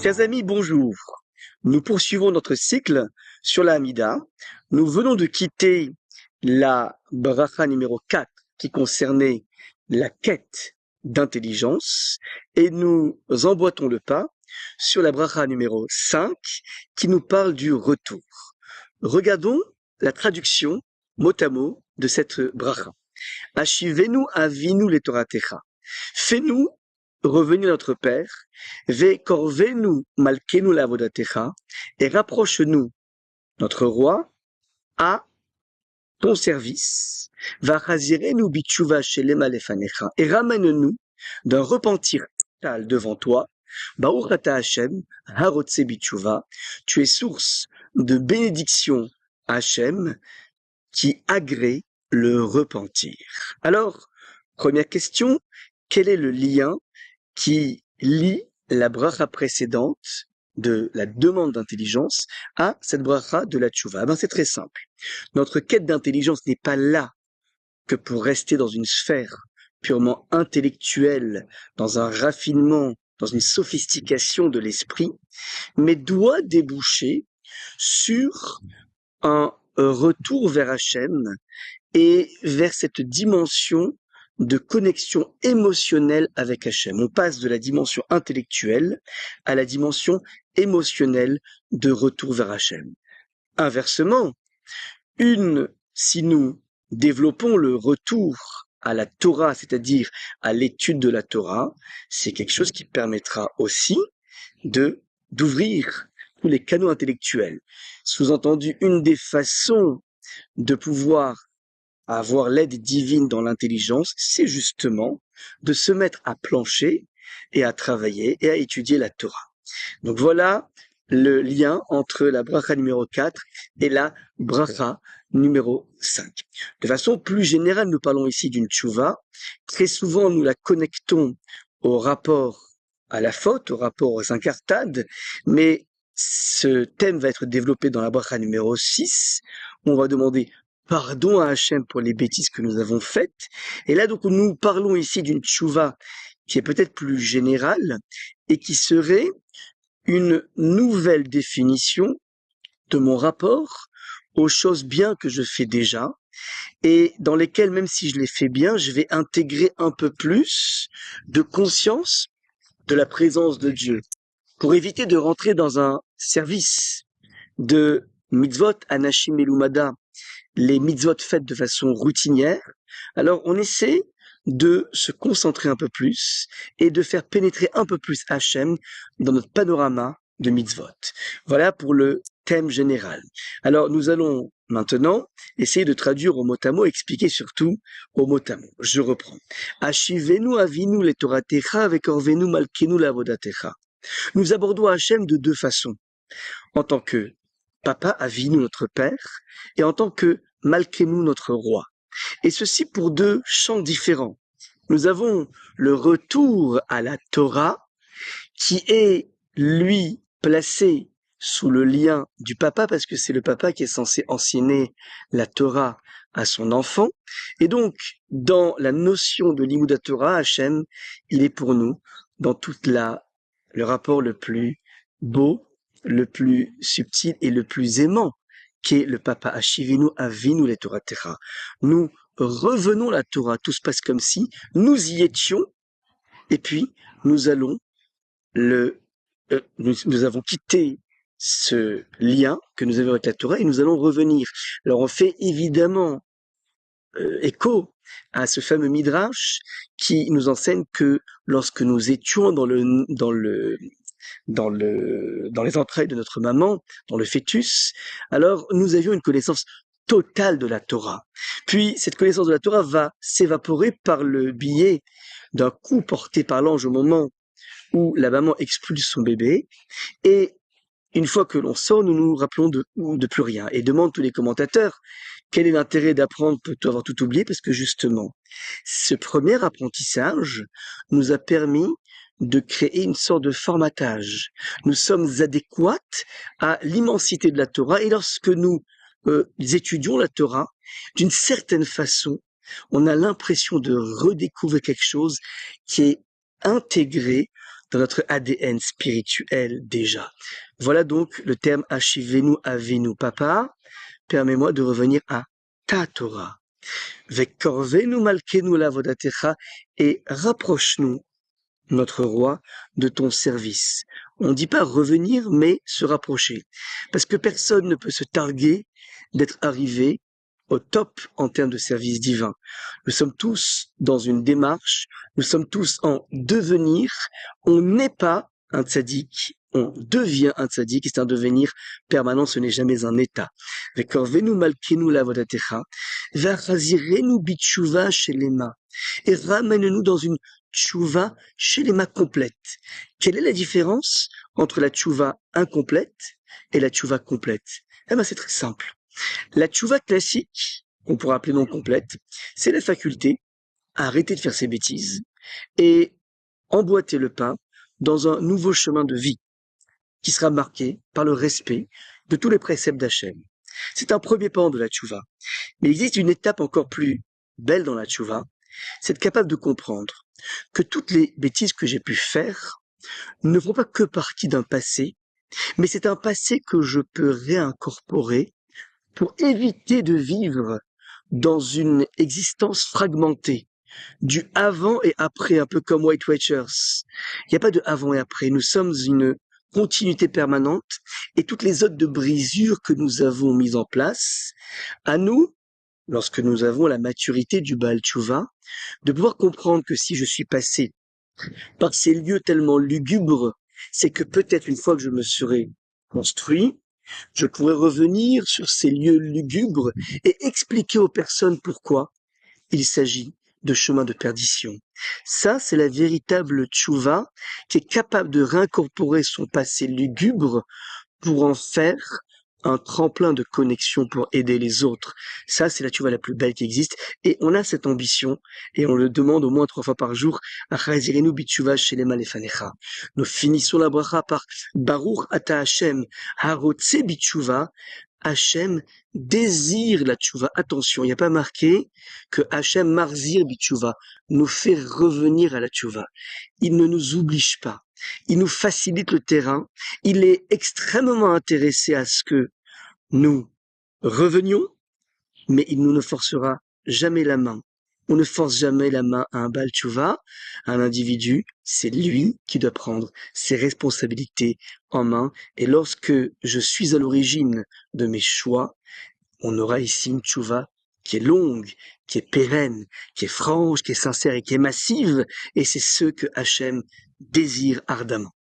Chers amis, bonjour. Nous poursuivons notre cycle sur la Hamida. Nous venons de quitter la bracha numéro 4 qui concernait la quête d'intelligence et nous emboîtons le pas sur la bracha numéro 5 qui nous parle du retour. Regardons la traduction mot à mot de cette bracha. Ashivenu avinu le Toratecha. Fais-nous revenir notre Père, ve korvenu malkenu lavodatecha, et rapproche-nous, notre roi, à ton service, vachazirenu bichuva shelem alefanecha, et ramène-nous d'un repentir total devant toi, Baruch ata Hashem, harotse bichuva, tu es source de bénédiction Hashem, qui agrée le repentir. Alors, première question, quel est le lien qui lie la bracha précédente de la demande d'intelligence à cette bracha de la tchouva? C'est très simple. Notre quête d'intelligence n'est pas là que pour rester dans une sphère purement intellectuelle, dans un raffinement, dans une sophistication de l'esprit, mais doit déboucher sur un retour vers Hachem et vers cette dimension de connexion émotionnelle avec Hachem. On passe de la dimension intellectuelle à la dimension émotionnelle de retour vers Hachem. Inversement, si nous développons le retour à la Torah, c'est-à-dire à l'étude de la Torah, c'est quelque chose qui permettra aussi d'ouvrir tous les canaux intellectuels. Sous-entendu, une des façons de pouvoir avoir l'aide divine dans l'intelligence, c'est justement de se mettre à plancher et à travailler et à étudier la Torah. Donc voilà le lien entre la bracha numéro 4 et la bracha numéro 5. De façon plus générale, nous parlons ici d'une tchouva. Très souvent, nous la connectons au rapport à la faute, au rapport aux incartades, mais ce thème va être développé dans la bracha numéro 6. On va demander pardon à Hachem pour les bêtises que nous avons faites. Et là, donc, nous parlons ici d'une tchouva qui est peut-être plus générale et qui serait une nouvelle définition de mon rapport aux choses bien que je fais déjà et dans lesquelles, même si je les fais bien, je vais intégrer un peu plus de conscience de la présence de Dieu pour éviter de rentrer dans un service de mitzvot anashim elumada, les mitzvot faites de façon routinière. Alors on essaie de se concentrer un peu plus et de faire pénétrer un peu plus Hachem dans notre panorama de mitzvot. Voilà pour le thème général. Alors nous allons maintenant essayer de traduire au mot à mot, expliquer surtout au mot à mot. Je reprends. Ashivenu avinu le Toratecha vekorvenu malkenu lavodatecha. Nous abordons Hachem de deux façons. En tant que Papa Avinu, notre Père, et en tant que Malkenu, notre Roi. Et ceci pour deux champs différents. Nous avons le retour à la Torah, qui est, lui, placé sous le lien du Papa, parce que c'est le Papa qui est censé enseigner la Torah à son enfant. Et donc, dans la notion de l'Imouda Torah, Hachem, il est pour nous, dans toute le rapport le plus beau, le plus subtil et le plus aimant, qui est le Papa Ashivenu Avinu le Toratecha. Nous revenons la Torah, tout se passe comme si nous y étions, et puis nous allons nous avons quitté ce lien que nous avions avec la Torah et nous allons revenir. Alors on fait évidemment écho à ce fameux Midrash qui nous enseigne que lorsque nous étions dans les entrailles de notre maman, dans le fœtus, alors nous avions une connaissance totale de la Torah. Puis cette connaissance de la Torah va s'évaporer par le biais d'un coup porté par l'ange au moment où la maman expulse son bébé, et une fois que l'on sort, nous nous rappelons de plus rien. Et demandent tous les commentateurs, quel est l'intérêt d'apprendre, peut-on avoir tout oublié, parce que justement, ce premier apprentissage nous a permis de créer une sorte de formatage. Nous sommes adéquats à l'immensité de la Torah, et lorsque nous étudions la Torah, d'une certaine façon, on a l'impression de redécouvrir quelque chose qui est intégré dans notre ADN spirituel déjà. Voilà donc le terme Hashivenu Avinu Papa. Permets-moi de revenir à ta Torah. Vekorvenu Malkenu Lavodatecha, et rapproche-nous, notre roi, de ton service. On ne dit pas revenir, mais se rapprocher. Parce que personne ne peut se targuer d'être arrivé au top en termes de service divin. Nous sommes tous dans une démarche, nous sommes tous en devenir, on n'est pas un tzaddik, on devient un tzaddik, et c'est un devenir permanent, ce n'est jamais un état. Vekorvenu malkenu lavodatecha, vachazirenu bitshuva shelema, et ramène-nous dans une tchouva shelema complète. Quelle est la différence entre la tchouva incomplète et la tchouva complète? Eh ben, c'est très simple. La tchouva classique, qu'on pourrait appeler non complète, c'est la faculté à arrêter de faire ses bêtises et emboîter le pas dans un nouveau chemin de vie qui sera marqué par le respect de tous les préceptes d'Hachem. C'est un premier pan de la tchouva. Mais il existe une étape encore plus belle dans la tchouva, c'est être capable de comprendre que toutes les bêtises que j'ai pu faire ne font pas que partie d'un passé, mais c'est un passé que je peux réincorporer pour éviter de vivre dans une existence fragmentée, du avant et après, un peu comme White Watchers. Il n'y a pas de avant et après, nous sommes une continuité permanente et toutes les zones de brisure que nous avons mises en place, à nous, lorsque nous avons la maturité du Baal Tshuva, de pouvoir comprendre que si je suis passé par ces lieux tellement lugubres, c'est que peut-être une fois que je me serai construit, je pourrais revenir sur ces lieux lugubres et expliquer aux personnes pourquoi il s'agit de chemin de perdition. Ça, c'est la véritable tchouva qui est capable de réincorporer son passé lugubre pour en faire un tremplin de connexion pour aider les autres. Ça, c'est la tchouva la plus belle qui existe. Et on a cette ambition, et on le demande au moins 3 fois par jour, Achazirenu bitchouva shelema lefanecha. Nous finissons la bracha par Baruch ata Hashem, harotse bitchouva. Hachem désire la tchouva. Attention, il n'y a pas marqué que Hachem marzir bitchouva, nous fait revenir à la tchouva. Il ne nous oblige pas. Il nous facilite le terrain. Il est extrêmement intéressé à ce que nous revenions, mais il nous ne forcera jamais la main. On ne force jamais la main à un Baal Tchouva, à un individu. C'est lui qui doit prendre ses responsabilités en main. Et lorsque je suis à l'origine de mes choix, on aura ici une tchouva qui est longue, qui est pérenne, qui est franche, qui est sincère et qui est massive. Et c'est ce que Hachem désire ardemment.